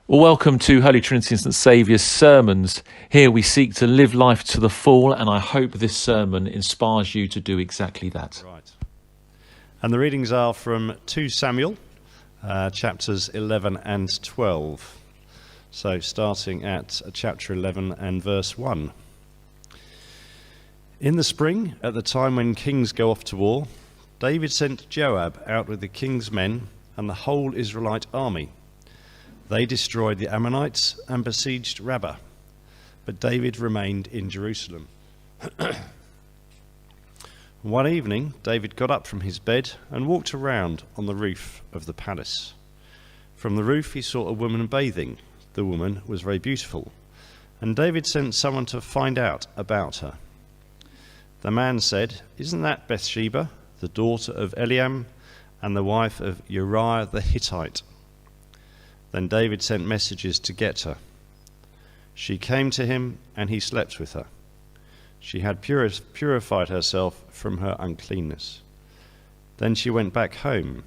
Well, welcome to Holy Trinity Instant Saviour's sermons. Here we seek to live life to the full, and I hope this sermon inspires you to do exactly that. Right. And the readings are from 2 Samuel, chapters 11 and 12. So starting at chapter 11 and verse 1. In the spring, at the time when kings go off to war, David sent Joab out with the king's men and the whole Israelite army. They destroyed the Ammonites and besieged Rabbah, but David remained in Jerusalem. One evening, David got up from his bed and walked around on the roof of the palace. From the roof he saw a woman bathing. The woman was very beautiful, and David sent someone to find out about her. The man said, "Isn't that Bathsheba, the daughter of Eliam, and the wife of Uriah the Hittite?" Then David sent messengers to get her. She came to him, and he slept with her. She had purified herself from her uncleanness. Then she went back home.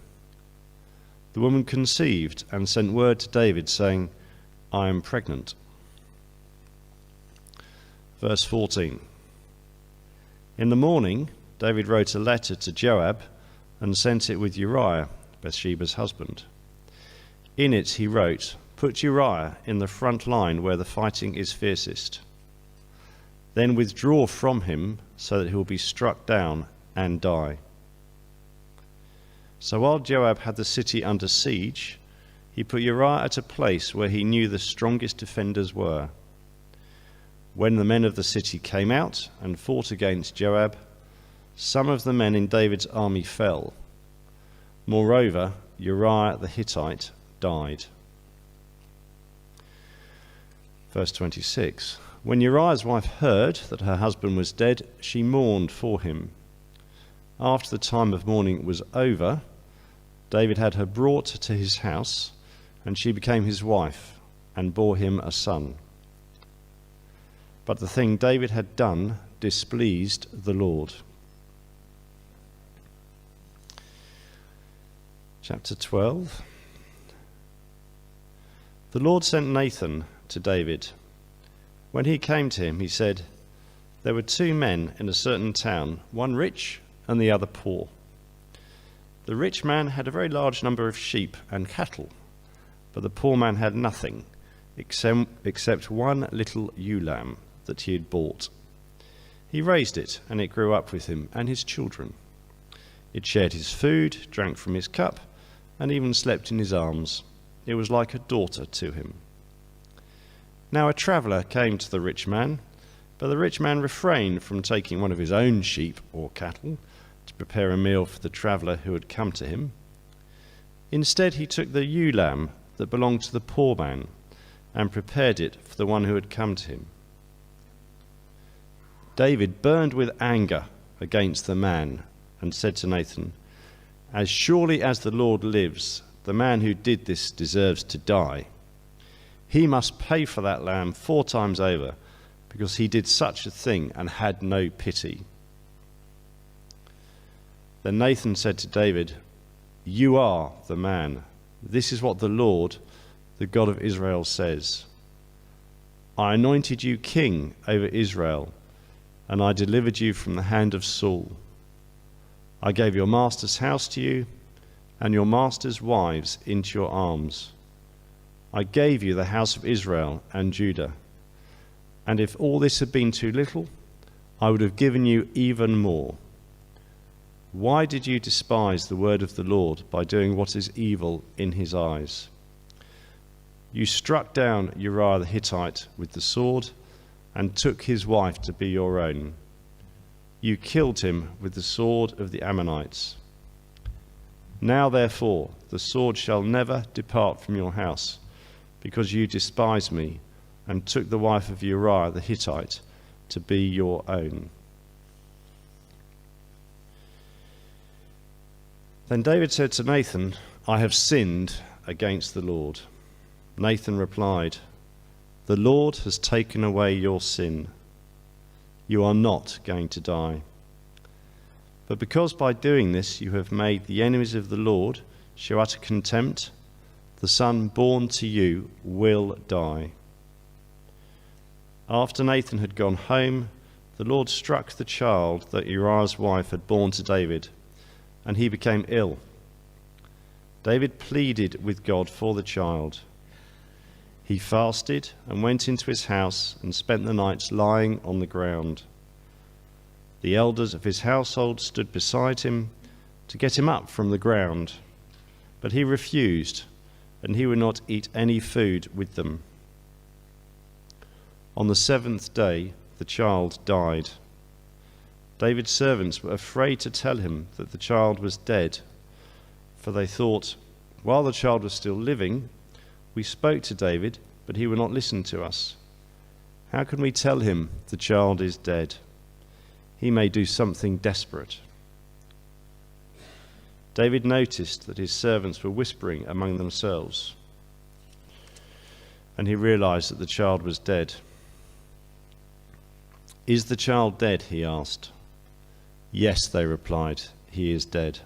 The woman conceived and sent word to David, saying, "I am pregnant." Verse 14. In the morning, David wrote a letter to Joab and sent it with Uriah, Bathsheba's husband. In it he wrote, "Put Uriah in the front line where the fighting is fiercest. Then withdraw from him so that he will be struck down and die." So while Joab had the city under siege, he put Uriah at a place where he knew the strongest defenders were. When the men of the city came out and fought against Joab, some of the men in David's army fell. Moreover, Uriah the Hittite died. Verse 26. When Uriah's wife heard that her husband was dead, she mourned for him. After the time of mourning was over, David had her brought to his house, and she became his wife and bore him a son. But the thing David had done displeased the Lord. Chapter 12. The Lord sent Nathan to David. When he came to him, he said, "There were two men in a certain town, one rich and the other poor. The rich man had a very large number of sheep and cattle, but the poor man had nothing except one little ewe lamb that he had bought. He raised it, and it grew up with him and his children. It shared his food, drank from his cup, and even slept in his arms. It was like a daughter to him. Now a traveller came to the rich man, but the rich man refrained from taking one of his own sheep or cattle to prepare a meal for the traveller who had come to him. Instead, he took the ewe lamb that belonged to the poor man and prepared it for the one who had come to him." David burned with anger against the man and said to Nathan, "As surely as the Lord lives, the man who did this deserves to die. He must pay for that lamb 4 times over, because he did such a thing and had no pity." Then Nathan said to David, "You are the man. This is what the Lord, the God of Israel, says. I anointed you king over Israel, and I delivered you from the hand of Saul. I gave your master's house to you, and your master's wives into your arms. I gave you the house of Israel and Judah. And if all this had been too little, I would have given you even more. Why did you despise the word of the Lord by doing what is evil in his eyes? You struck down Uriah the Hittite with the sword and took his wife to be your own. You killed him with the sword of the Ammonites. Now, therefore, the sword shall never depart from your house, because you despised me and took the wife of Uriah the Hittite to be your own." Then David said to Nathan, "I have sinned against the Lord." Nathan replied, "The Lord has taken away your sin. You are not going to die. But because by doing this you have made the enemies of the Lord show utter contempt, the son born to you will die." After Nathan had gone home, the Lord struck the child that Uriah's wife had borne to David, and he became ill. David pleaded with God for the child. He fasted and went into his house and spent the nights lying on the ground. The elders of his household stood beside him to get him up from the ground, but he refused, and he would not eat any food with them. On the 7th day, the child died. David's servants were afraid to tell him that the child was dead, for they thought, "While the child was still living, we spoke to David, but he would not listen to us. How can we tell him the child is dead? He may do something desperate." David noticed that his servants were whispering among themselves, and he realized that the child was dead. "Is the child dead?" he asked. "Yes," they replied, "he is dead."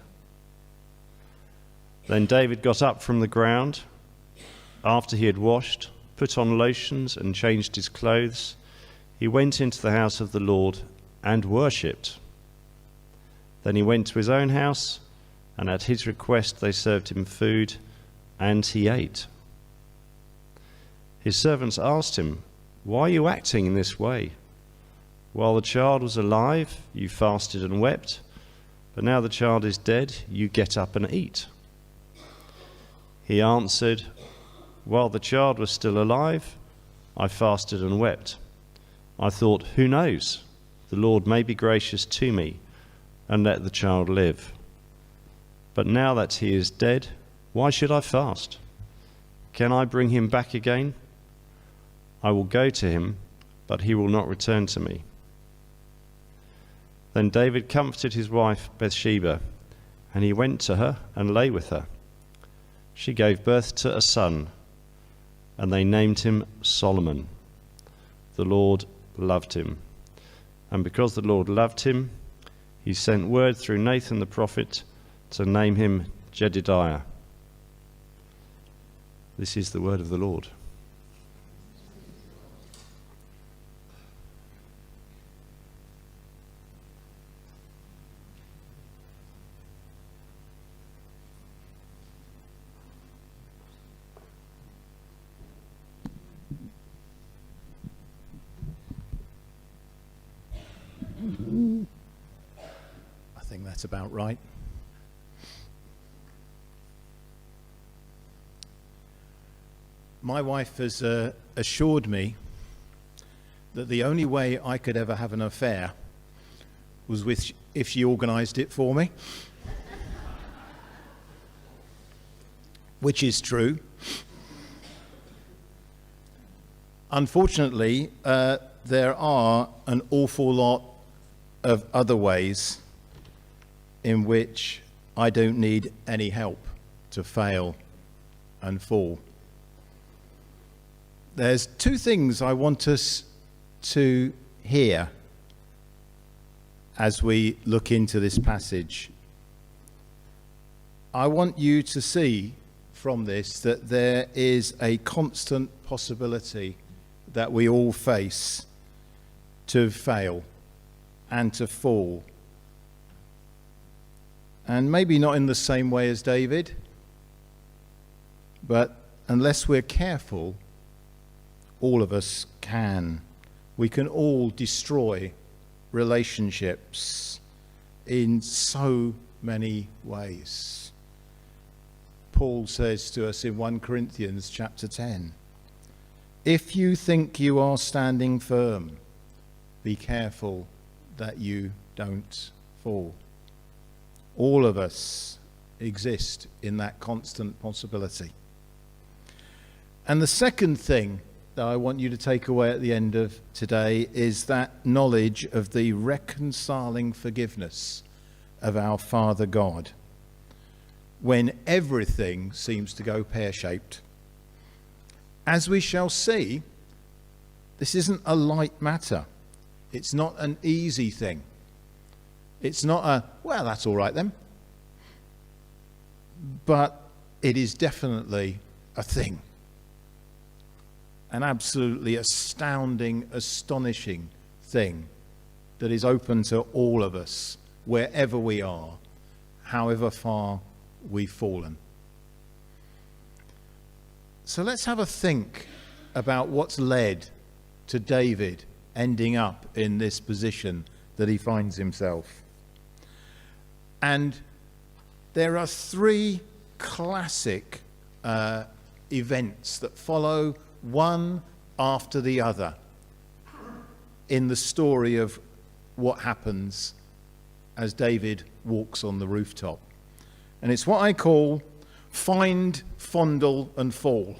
Then David got up from the ground. After he had washed, put on lotions, and changed his clothes, he went into the house of the Lord and worshipped. Then he went to his own house, and at his request they served him food, and he ate. His servants asked him, "Why are you acting in this way? While the child was alive, you fasted and wept, but now the child is dead, you get up and eat." He answered, "While the child was still alive, I fasted and wept. I thought, 'Who knows? The Lord may be gracious to me and let the child live.' But now that he is dead, why should I fast? Can I bring him back again? I will go to him, but he will not return to me." Then David comforted his wife Bathsheba, and he went to her and lay with her. She gave birth to a son, and they named him Solomon. The Lord loved him, and because the Lord loved him, he sent word through Nathan the prophet to name him Jedidiah. This is the word of the Lord. I think that's about right. My wife has assured me that the only way I could ever have an affair was if she organised it for me, which is true. Unfortunately, there are an awful lot of other ways in which I don't need any help to fail and fall. There's two things I want us to hear as we look into this passage. I want you to see from this that there is a constant possibility that we all face to fail and to fall. And maybe not in the same way as David, but unless we're careful, all of us can. We can all destroy relationships in so many ways. Paul says to us in 1 Corinthians chapter 10, "If you think you are standing firm, be careful that you don't fall." All of us exist in that constant possibility. And the second thing that I want you to take away at the end of today is that knowledge of the reconciling forgiveness of our Father God when everything seems to go pear-shaped. As we shall see, this isn't a light matter. It's not an easy thing. It's not a, well, that's all right then. But it is definitely a thing. An absolutely astounding, astonishing thing that is open to all of us, wherever we are, however far we've fallen. So let's have a think about what's led to David ending up in this position that he finds himself. And there are three classic events that follow one after the other in the story of what happens as David walks on the rooftop. And it's what I call find, fondle, and fall.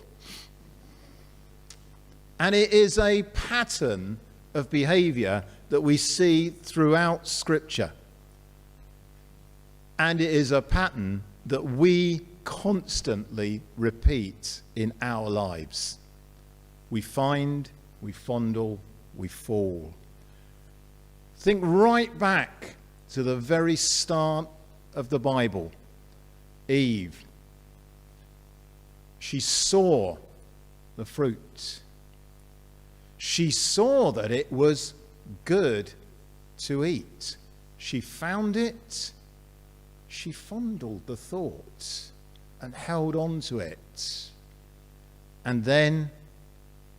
And it is a pattern of behavior that we see throughout Scripture. And it is a pattern that we constantly repeat in our lives. We find, we fondle, we fall. Think right back to the very start of the Bible. Eve. She saw the fruit. She saw that it was good to eat. She found it. She fondled the thought and held on to it. And then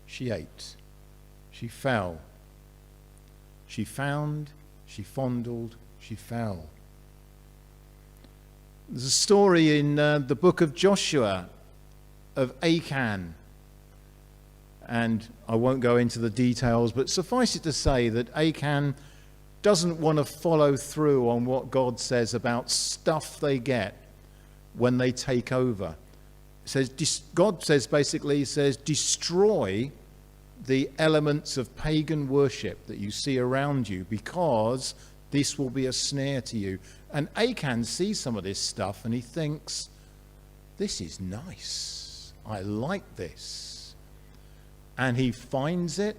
she ate. She fell. She found, she fondled, she fell. There's a story in the book of Joshua of Achan. And I won't go into the details, but suffice it to say that Achan doesn't want to follow through on what God says about stuff they get when they take over. It says, God says basically, he says, destroy the elements of pagan worship that you see around you, because this will be a snare to you. And Achan sees some of this stuff and he thinks, this is nice. I like this. And he finds it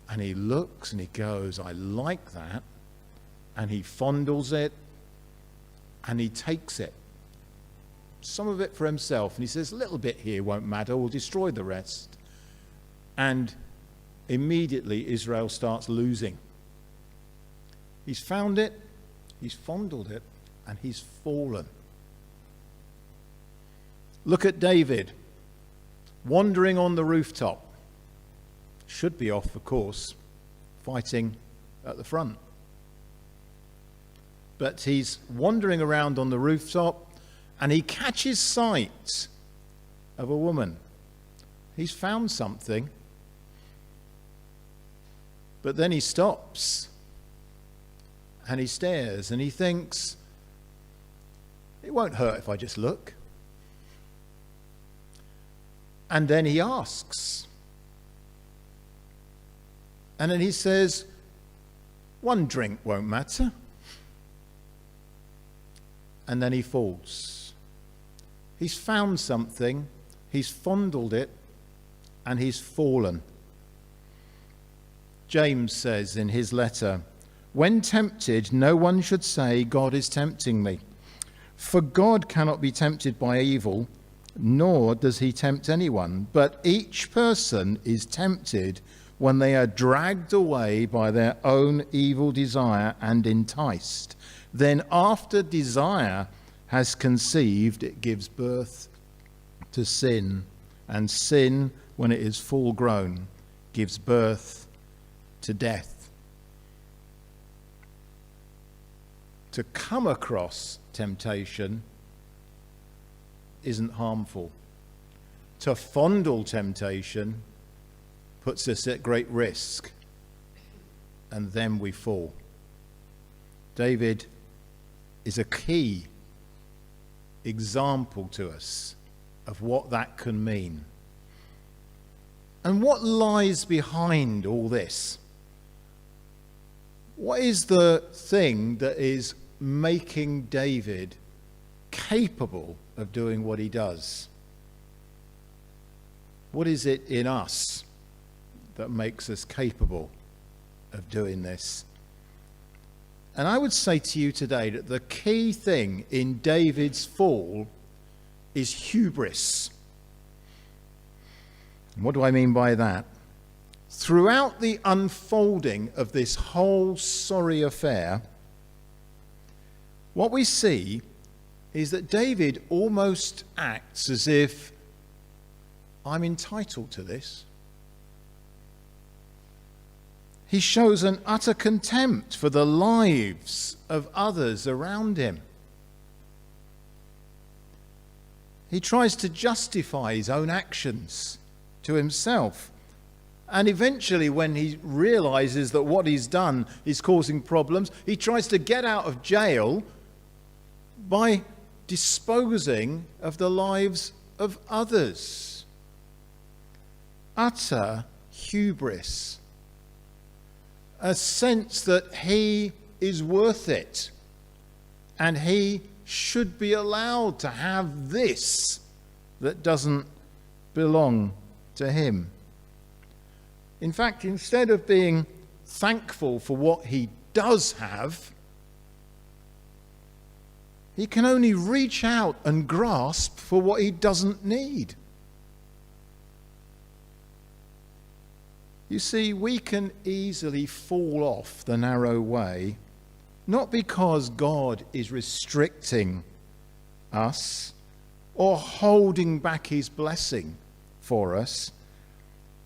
and he looks and he goes, I like that. And he fondles it and he takes it. Some of it for himself. And he says, a little bit here won't matter. We'll destroy the rest. And immediately Israel starts losing. He's found it, he's fondled it, and he's fallen. Look at David, wandering on the rooftop. Should be off, of course, fighting at the front. But he's wandering around on the rooftop, and he catches sight of a woman. He's found something. But then he stops and he stares and he thinks, it won't hurt if I just look. And then he asks. And then he says, one drink won't matter. And then he falls. He's found something, he's fondled it, and he's fallen. James says in his letter, when tempted, no one should say, God is tempting me. For God cannot be tempted by evil, nor does he tempt anyone. But each person is tempted when they are dragged away by their own evil desire and enticed. Then after desire has conceived, it gives birth to sin. And sin, when it is full grown, gives birth to death. To come across temptation isn't harmful. To fondle temptation puts us at great risk, and then we fall. David is a key example to us of what that can mean. And what lies behind all this? What is the thing that is making David capable of doing what he does? What is it in us that makes us capable of doing this? And I would say to you today that the key thing in David's fall is hubris. What do I mean by that? Throughout the unfolding of this whole sorry affair, what we see is that David almost acts as if I'm entitled to this. He shows an utter contempt for the lives of others around him. He tries to justify his own actions to himself. And eventually, when he realizes that what he's done is causing problems, he tries to get out of jail by disposing of the lives of others. Utter hubris. A sense that he is worth it and he should be allowed to have this that doesn't belong to him. In fact, instead of being thankful for what he does have, he can only reach out and grasp for what he doesn't need. You see, we can easily fall off the narrow way, not because God is restricting us or holding back his blessing for us,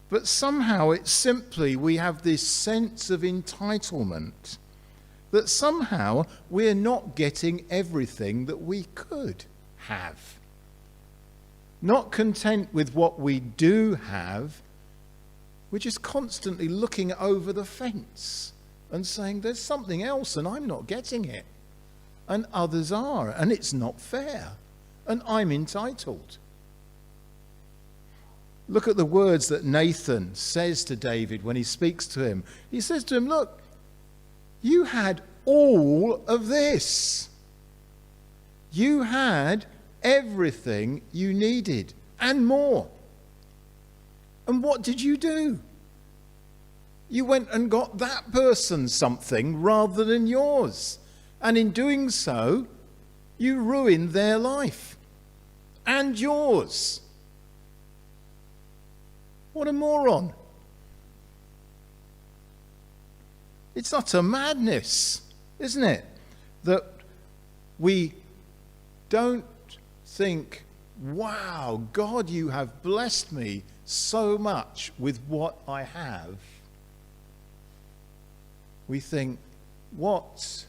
but somehow it's simply we have this sense of entitlement that somehow we're not getting everything that we could have. Not content with what we do have, we're just constantly looking over the fence and saying there's something else and I'm not getting it. And others are, and it's not fair. And I'm entitled. Look at the words that Nathan says to David when he speaks to him. He says to him, look, you had all of this. You had everything you needed and more. And what did you do? You went and got that person something rather than yours. And in doing so, you ruined their life and yours. What a moron. It's utter madness, isn't it? That we don't think, wow, God, you have blessed me so much with what I have. We think, what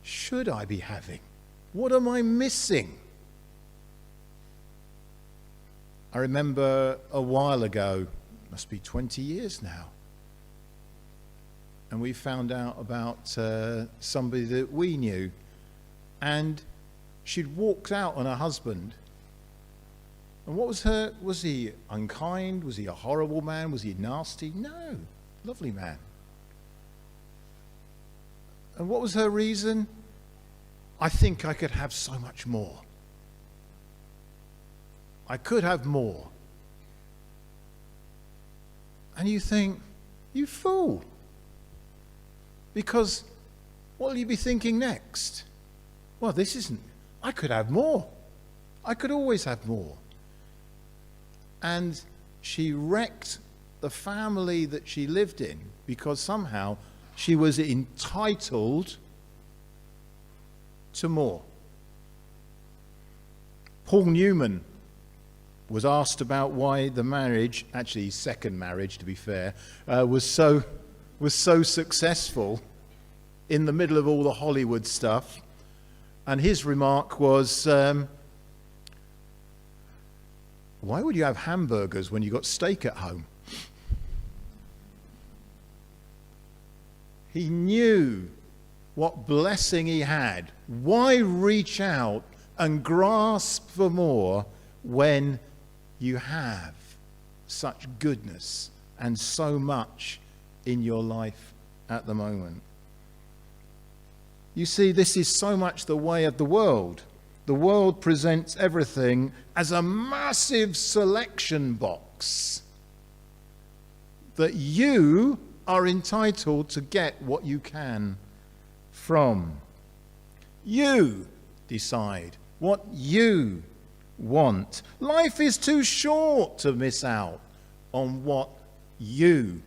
should I be having? What am I missing? I remember a while ago, must be 20 years now, and we found out about somebody that we knew, and she'd walked out on her husband. And what was he unkind? Was he a horrible man? Was he nasty? No, lovely man. And what was her reason? I think I could have so much more. I could have more. And you think, you fool. Because what will you be thinking next? Well, this isn't, I could have more. I could always have more. And she wrecked the family that she lived in because somehow she was entitled to more. Paul Newman was asked about why the marriage, actually his second marriage to be fair, was so successful in the middle of all the Hollywood stuff. And his remark was, why would you have hamburgers when you got steak at home? He knew what blessing he had. Why reach out and grasp for more when you have such goodness and so much in your life at the moment? You see, this is so much the way of the world. The world presents everything as a massive selection box that you are entitled to get what you can from. You decide what you want. Life is too short to miss out on what you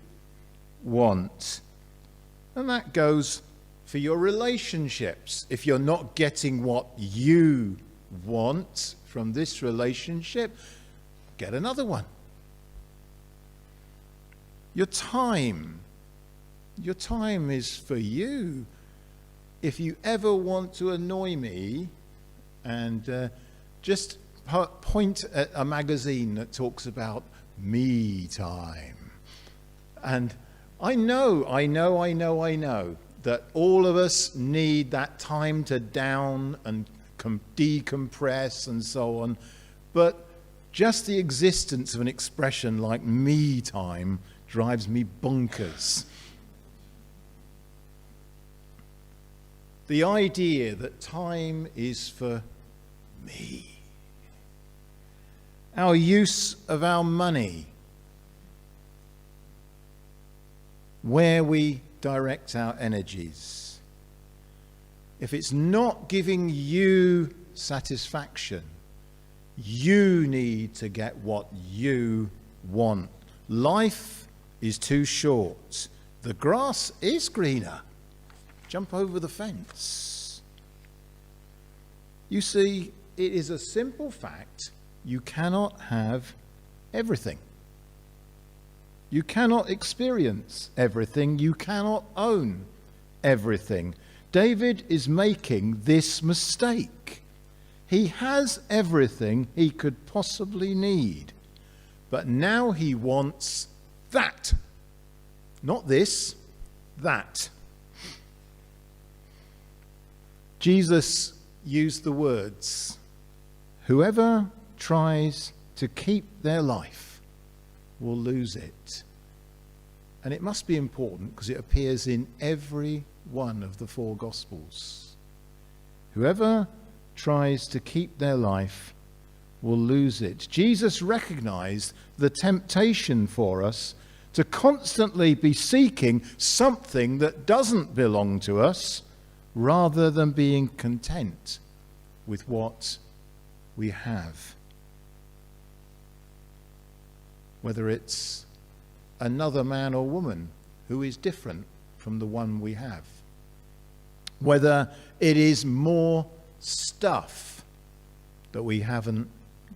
want. And that goes for your relationships. If you're not getting what you want from this relationship, get another one. Your time is for you. If you ever want to annoy me, and just point at a magazine that talks about me time. And I know that all of us need that time to down and decompress and so on. But just the existence of an expression like me time drives me bonkers. The idea that time is for me. Our use of our money, where we direct our energies. If it's not giving you satisfaction, you need to get what you want. Life is too short. The grass is greener. Jump over the fence. You see, it is a simple fact. You cannot have everything. You cannot experience everything. You cannot own everything. David is making this mistake. He has everything he could possibly need, but now he wants that. Not this, that. Jesus used the words, "Whoever tries to keep their life will lose it." And it must be important because it appears in every one of the four Gospels. Whoever tries to keep their life will lose it. Jesus recognized the temptation for us to constantly be seeking something that doesn't belong to us rather than being content with what we have. Whether it's another man or woman who is different from the one we have. Whether it is more stuff that we haven't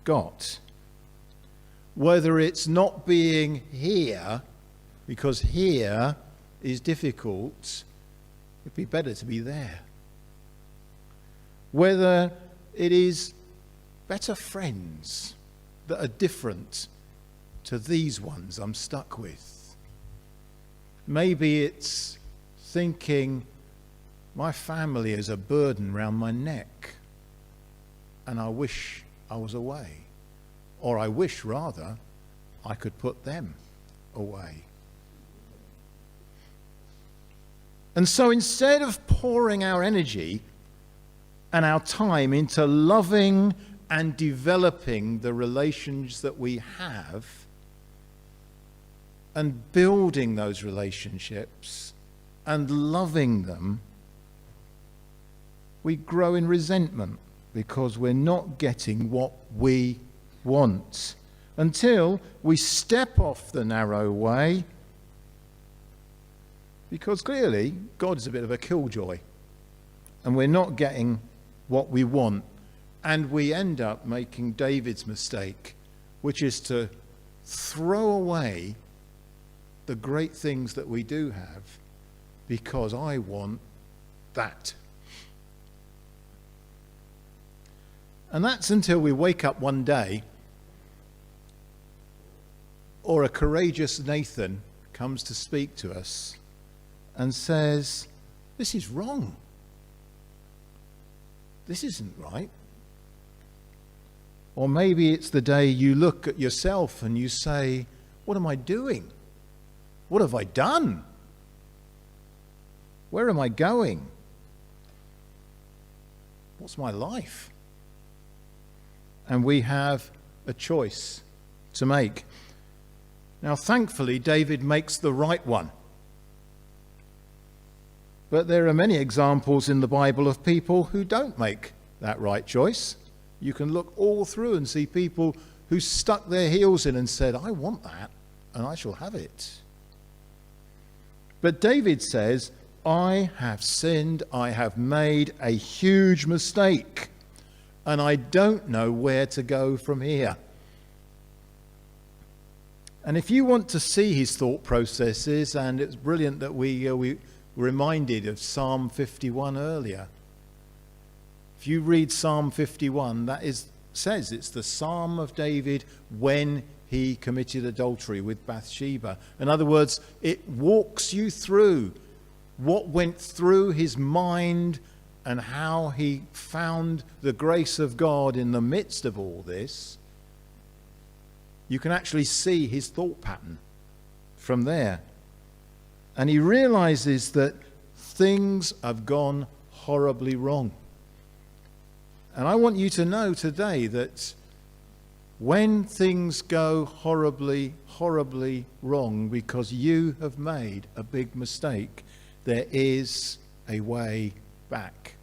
got. Whether it's not being here because here is difficult, it'd be better to be there. Whether it is better friends that are different to these ones I'm stuck with. Maybe it's thinking my family is a burden round my neck and I wish I was away. Or I wish, rather, I could put them away. And so instead of pouring our energy and our time into loving and developing the relations that we have and building those relationships and loving them, we grow in resentment because we're not getting what we want until we step off the narrow way, because clearly God is a bit of a killjoy and we're not getting what we want, and we end up making David's mistake, which is to throw away the great things that we do have because I want that. And that's until we wake up one day or a courageous Nathan comes to speak to us and says, this is wrong. This isn't right. Or maybe it's the day you look at yourself and you say, what am I doing? What have I done? Where am I going? What's my life? And we have a choice to make. Now, thankfully, David makes the right one. But there are many examples in the Bible of people who don't make that right choice. You can look all through and see people who stuck their heels in and said, I want that. and I shall have it. But David says, I have sinned, I have made a huge mistake, and I don't know where to go from here. And if you want to see his thought processes, and it's brilliant that we were reminded of Psalm 51 earlier. If you read Psalm 51, says it's the Psalm of David when he committed adultery with Bathsheba. In other words, it walks you through what went through his mind and how he found the grace of God in the midst of all this. You can actually see his thought pattern from there. And he realizes that things have gone horribly wrong. And I want you to know today that when things go horribly, horribly wrong because you have made a big mistake, there is a way back.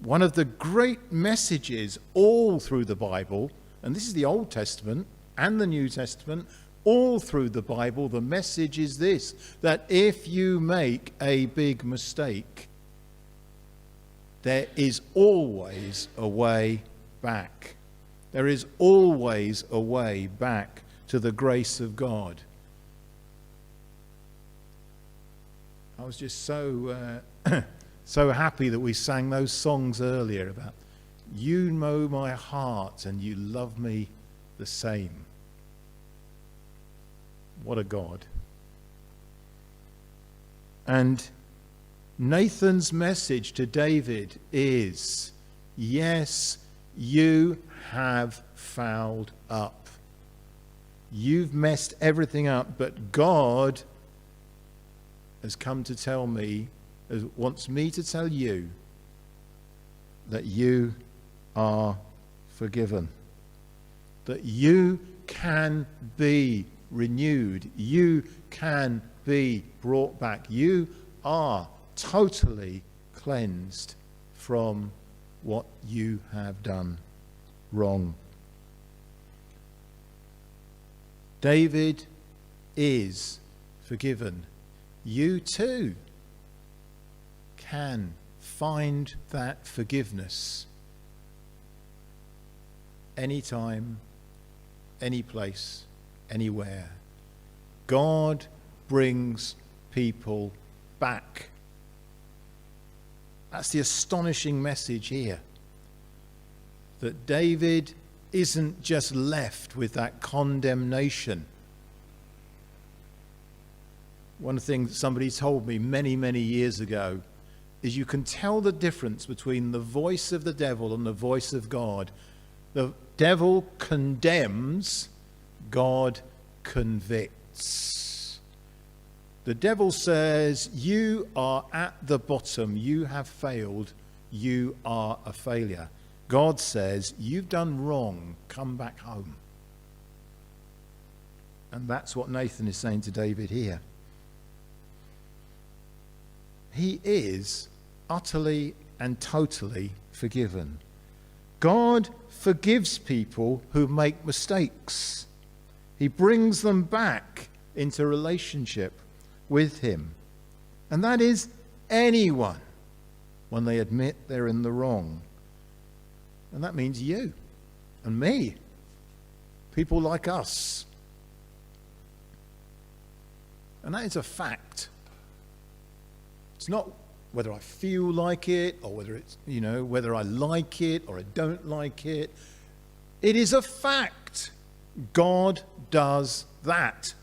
One of the great messages all through the Bible, and this is the Old Testament and the New Testament, all through the Bible, the message is this, that if you make a big mistake, there is always a way back. There is always a way back to the grace of God. I was just so so happy that we sang those songs earlier about you know my heart and you love me the same. What a God. And Nathan's message to David is, yes, you have fouled up. You've messed everything up, but God has come to tell me, wants me to tell you that you are forgiven. That you can be renewed. You can be brought back. You are totally cleansed from what you have done wrong. David is forgiven. You too can find that forgiveness anytime, any place, anywhere. God brings people back. That's the astonishing message here. That David isn't just left with that condemnation. One of the things somebody told me many, many years ago is you can tell the difference between the voice of the devil and the voice of God. The devil condemns, God convicts. The devil says, you are at the bottom, you have failed, you are a failure. God says, you've done wrong, come back home. And that's what Nathan is saying to David here. He is utterly and totally forgiven. God forgives people who make mistakes. He brings them back into relationship with him. And that is anyone when they admit they're in the wrong. And that means you and me, people like us. And that is a fact. It's not whether I feel like it or whether it's, whether I like it or I don't like it. It is a fact. God does that.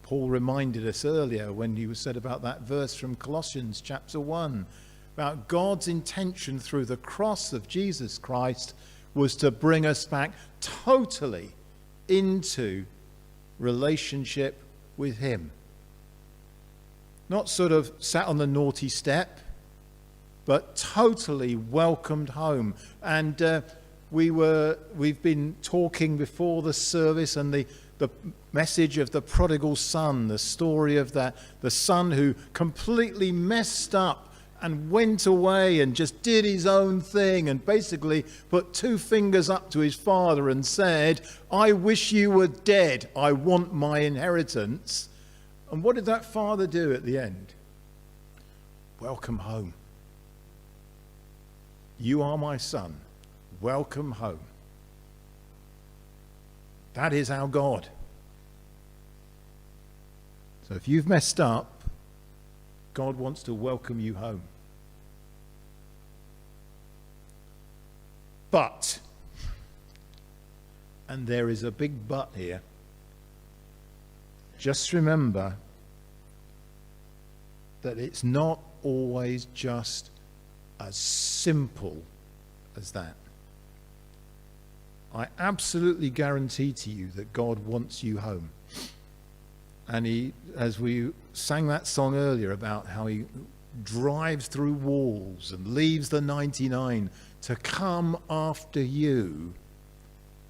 Paul reminded us earlier when he was said about that verse from Colossians chapter 1, about God's intention through the cross of Jesus Christ was to bring us back totally into relationship with him. Not sort of sat on the naughty step, but totally welcomed home. And we've been talking before the service and the message of the prodigal son, the story of the son who completely messed up and went away and just did his own thing and basically put two fingers up to his father and said, I wish you were dead. I want my inheritance. And what did that father do at the end? Welcome home. You are my son. Welcome home. That is our God. So if you've messed up, God wants to welcome you home. But, and there is a big but here, just remember that it's not always just as simple as that. I absolutely guarantee to you that God wants you home. And he, as we sang that song earlier about how he drives through walls and leaves the 99 to come after you,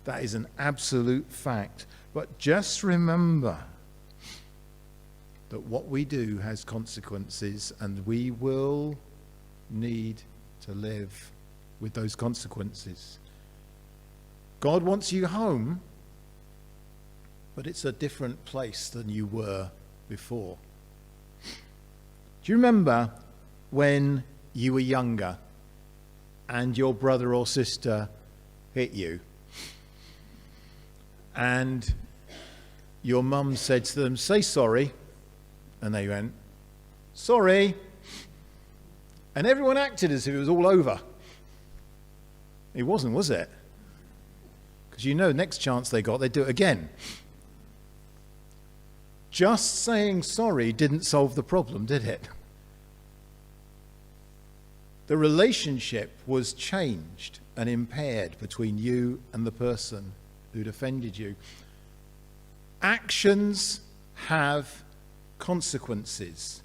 that is an absolute fact. But just remember that what we do has consequences, and we will need to live with those consequences. God wants you home, but it's a different place than you were before. Do you remember when you were younger and your brother or sister hit you? And your mum said to them, say sorry. And they went, sorry. And everyone acted as if it was all over. It wasn't, was it? Because you know, next chance they got, they'd do it again. Just saying sorry didn't solve the problem, did it? The relationship was changed and impaired between you and the person who'd offended you. Actions have consequences,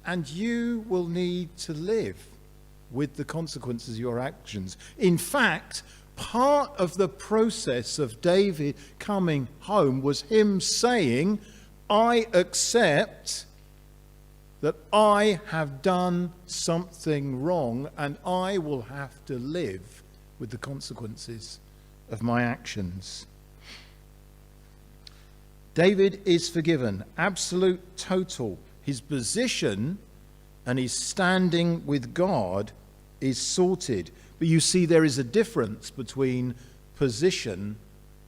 and you will need to live with the consequences of your actions. In fact, part of the process of David coming home was him saying, I accept that I have done something wrong and I will have to live with the consequences of my actions. David is forgiven, absolute, total. His position and his standing with God is sorted. But you see, there is a difference between position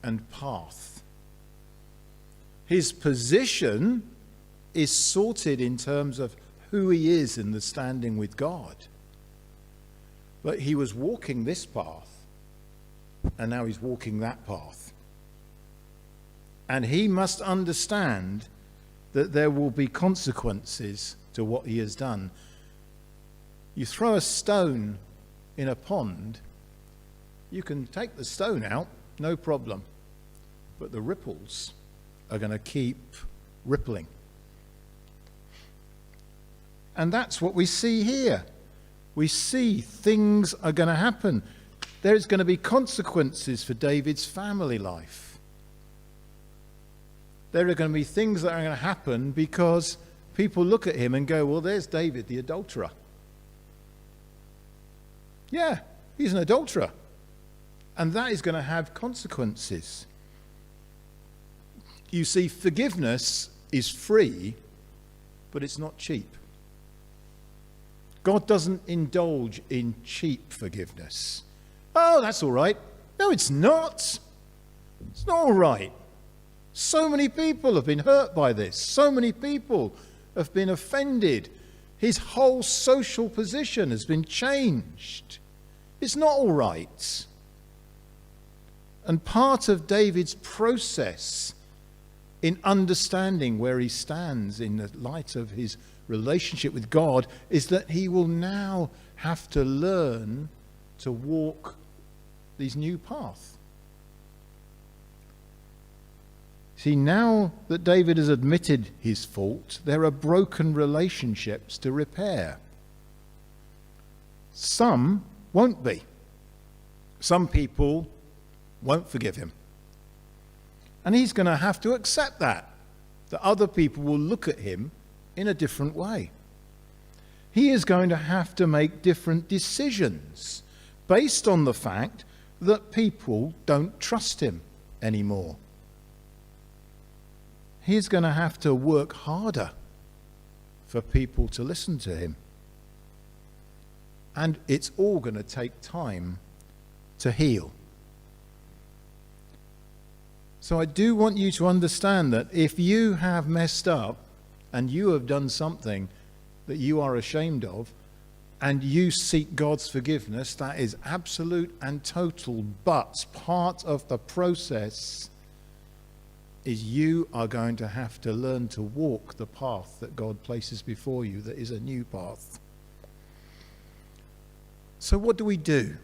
and path. His position is sorted in terms of who he is in the standing with God. But he was walking this path, and now he's walking that path. And he must understand that there will be consequences to what he has done. You throw a stone in a pond, you can take the stone out, no problem. But the ripples are going to keep rippling. And that's what we see here. We see things are going to happen. There's going to be consequences for David's family life. There are going to be things that are going to happen because people look at him and go, well, there's David, the adulterer. Yeah, he's an adulterer. And that is going to have consequences. You see, forgiveness is free, but it's not cheap. God doesn't indulge in cheap forgiveness. Oh, that's all right. No, it's not. It's not all right. So many people have been hurt by this. So many people have been offended. His whole social position has been changed. It's not all right. And part of David's process in understanding where he stands in the light of his relationship with God is that he will now have to learn to walk these new paths. See, now that David has admitted his fault, there are broken relationships to repair. Some won't be. Some people won't forgive him. And he's going to have to accept that other people will look at him in a different way. he is going to have to make different decisions based on the fact that people don't trust him anymore. He's going to have to work harder for people to listen to him. And it's all going to take time to heal. So I do want you to understand that if you have messed up and you have done something that you are ashamed of, and you seek God's forgiveness, that is absolute and total. But part of the process is you are going to have to learn to walk the path that God places before you, that is a new path. So what do we do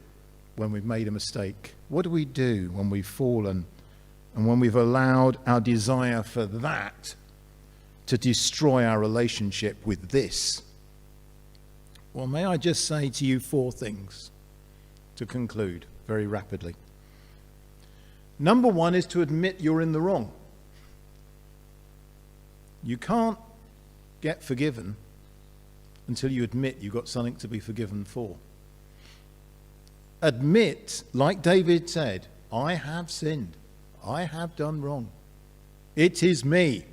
when we've made a mistake? What do we do when we've fallen and when we've allowed our desire for that to destroy our relationship with this? Well, may I just say to you 4 things to conclude very rapidly. Number 1 is to admit you're in the wrong. You can't get forgiven until you admit you've got something to be forgiven for. Admit, like David said, I have sinned. I have done wrong. It is me.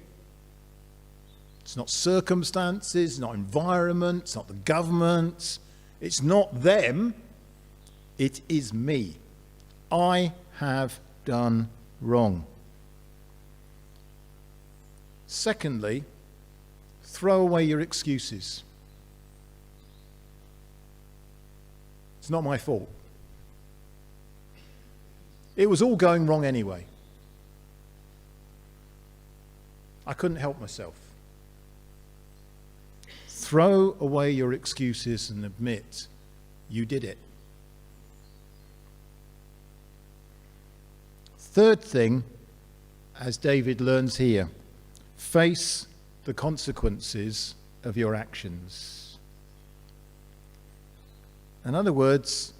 It's not circumstances, not environment, it's not the government, it's not them, it is me. I have done wrong. Secondly, throw away your excuses. It's not my fault. It was all going wrong anyway. I couldn't help myself. Throw away your excuses and admit you did it. Third thing, as David learns here, face the consequences of your actions. In other words,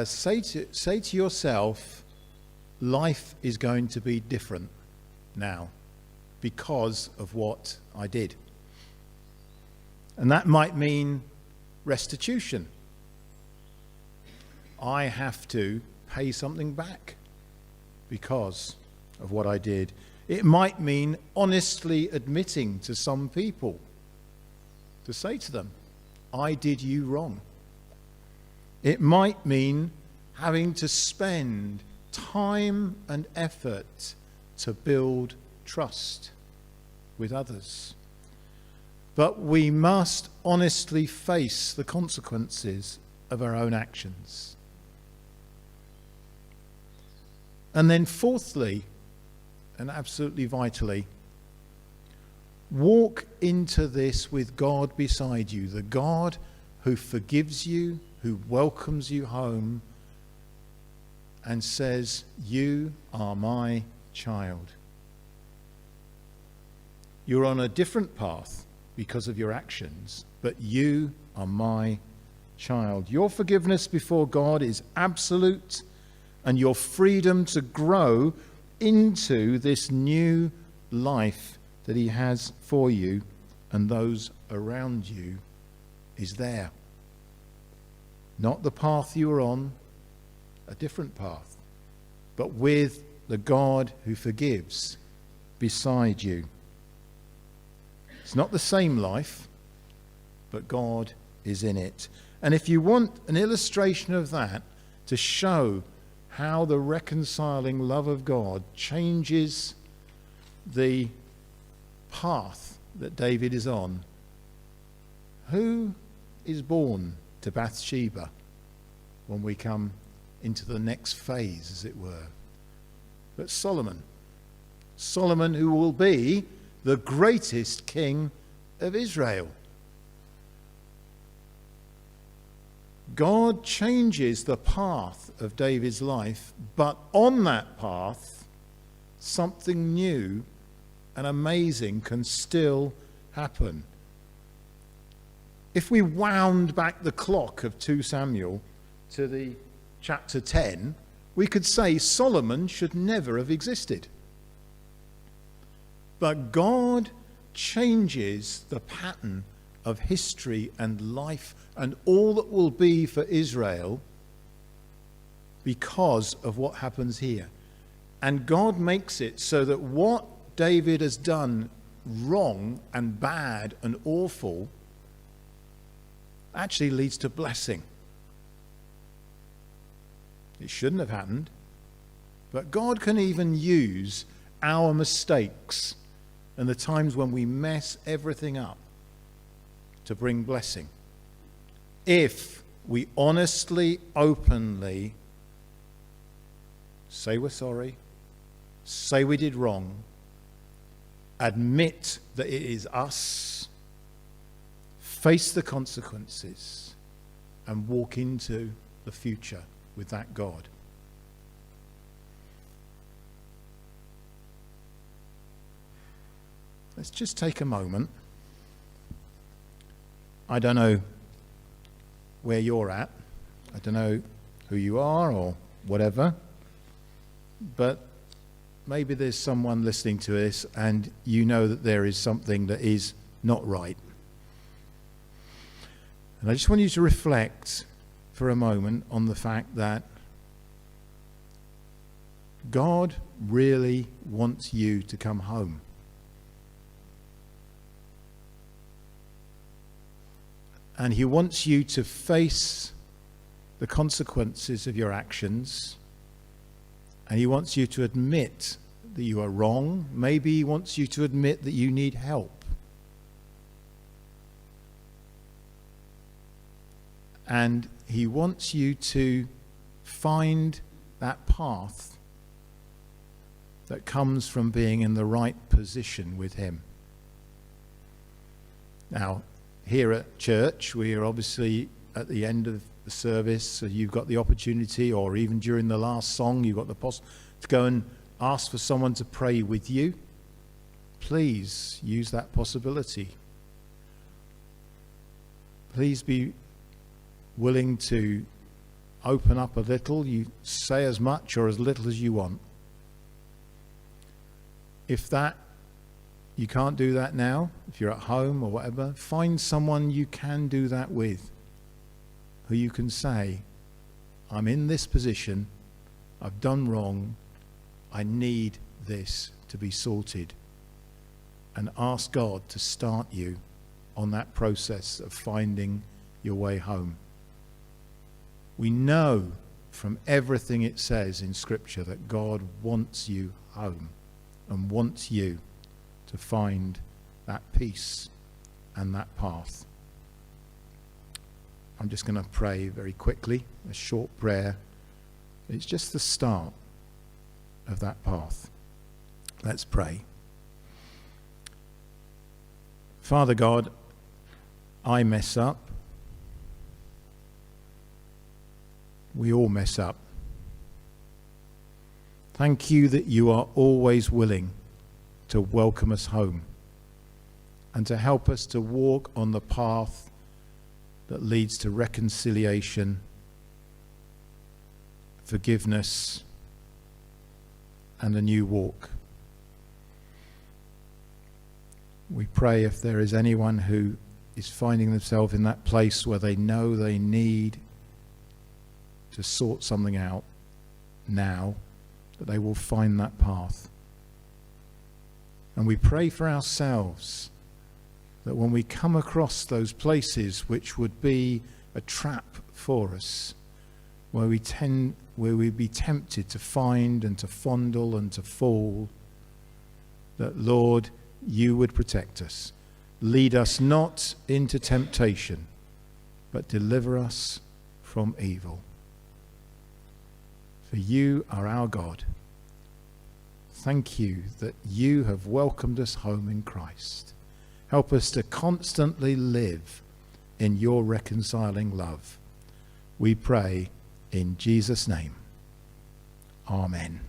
say to yourself, life is going to be different now because of what I did. And that might mean restitution. I have to pay something back because of what I did. It might mean honestly admitting to some people, to say to them, I did you wrong. It might mean having to spend time and effort to build trust with others. But we must honestly face the consequences of our own actions. And then fourthly, and absolutely vitally, walk into this with God beside you, the God who forgives you, who welcomes you home and says, you are my child. You're on a different path because of your actions, but you are my child. Your forgiveness before God is absolute, and your freedom to grow into this new life that he has for you and those around you is there. Not the path you were on, a different path, but with the God who forgives beside you. It's not the same life, but God is in it. And if you want an illustration of that to show how the reconciling love of God changes the path that David is on, who is born to Bathsheba when we come into the next phase, as it were? But Solomon. Solomon, who will be the greatest king of Israel. God changes the path of David's life, but on that path, something new and amazing can still happen. If we wound back the clock of 2 Samuel to the chapter 10, we could say Solomon should never have existed. But God changes the pattern of history and life and all that will be for Israel because of what happens here. And God makes it so that what David has done wrong and bad and awful actually leads to blessing. It shouldn't have happened, but God can even use our mistakes and the times when we mess everything up to bring blessing. If we honestly, openly say we're sorry, say we did wrong, admit that it is us, face the consequences, and walk into the future with that God. Let's just take a moment. I don't know where you're at. I don't know who you are or whatever. But maybe there's someone listening to this and you know that there is something that is not right. And I just want you to reflect for a moment on the fact that God really wants you to come home. And he wants you to face the consequences of your actions. And he wants you to admit that you are wrong. Maybe he wants you to admit that you need help. And he wants you to find that path that comes from being in the right position with him. Now, here at church, we are obviously at the end of the service, so you've got the opportunity, or even during the last song, you've got the possibility to go and ask for someone to pray with you. Please use that possibility. Please be willing to open up a little. You say as much or as little as you want. If you can't do that now, if you're at home or whatever, find someone you can do that with, who you can say, I'm in this position, I've done wrong, I need this to be sorted. And ask God to start you on that process of finding your way home. We know from everything it says in Scripture that God wants you home and wants you to find that peace and that path. I'm just going to pray very quickly, a short prayer. It's just the start of that path. Let's pray. Father God, I mess up. We all mess up. Thank you that you are always willing to welcome us home and to help us to walk on the path that leads to reconciliation, forgiveness, and a new walk. We pray if there is anyone who is finding themselves in that place where they know they need to sort something out now, that they will find that path. And we pray for ourselves that when we come across those places which would be a trap for us, where we be tempted to find and to fondle and to fall, that Lord, you would protect us. Lead us not into temptation, but deliver us from evil. For you are our God. Thank you that you have welcomed us home in Christ. Help us to constantly live in your reconciling love. We pray in Jesus' name. Amen.